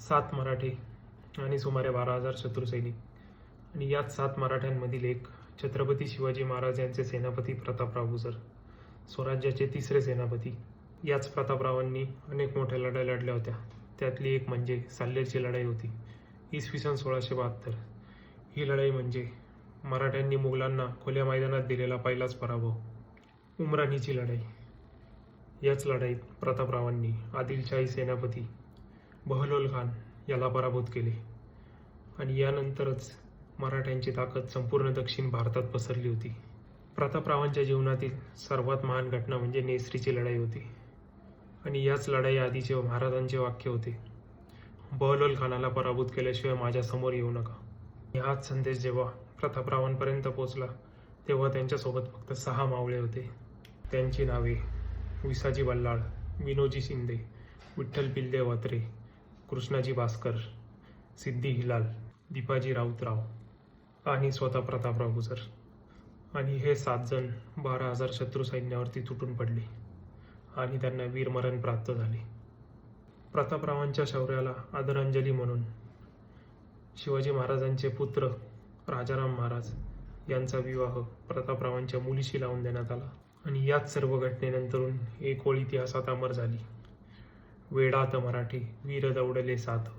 7 मराठे आणि सुमारे 12,000 शत्रुसैनिक. आणि याच 7 मराठ्यांमधील एक छत्रपती शिवाजी महाराज यांचे सेनापती प्रतापराव गुजर, स्वराज्याचे 3रे सेनापती. याच प्रतापरावांनी अनेक मोठ्या लढाई लढल्या होत्या. त्यातली एक म्हणजे साल्हेरची लढाई होती, इसवी सन 1672. ही लढाई म्हणजे मराठ्यांनी मुघलांना खुल्या मैदानात दिलेला पहिलाच पराभव. उमराणीची लढाई. याच लढाईत प्रतापरावांनी आदिलशाही सेनापती बहलोल खान याला पराभूत केले आणि यानंतरच मराठ्यांची ताकद संपूर्ण दक्षिण भारतात पसरली होती. प्रतापरावांच्या जीवनातील सर्वात महान घटना म्हणजे नेसरीची लढाई होती आणि याच लढाई आधीचे महाराजांचे वाक्य होते, बहलोल खानाला पराभूत केल्याशिवाय माझ्या समोर येऊ नका. हाच संदेश जेव्हा प्रतापरावांपर्यंत पोहोचला तेव्हा त्यांच्यासोबत फक्त 6 मावळे होते. त्यांची नावे विसाजी बल्लाळ, विनोजी शिंदे, विठ्ठल पिल्ले वात्रे, कृष्णाजी भास्कर, सिद्धी हिलाल, दीपाजी राऊतराव आणि स्वतः प्रतापराव गुजर. आणि हे 7 जण 12,000 शत्रू सैन्यावरती तुटून पडले आणि त्यांना वीरमरण प्राप्त झाले. प्रतापरावांच्या शौर्याला आदरांजली म्हणून शिवाजी महाराजांचे पुत्र राजाराम महाराज यांचा विवाह प्रतापरावांच्या मुलीशी लावून देण्यात आला. आणि याच सर्व घटनेनंतरून एक ओळ इतिहासात अमर झाली, वेडात मराठे वीर दौडले साथ.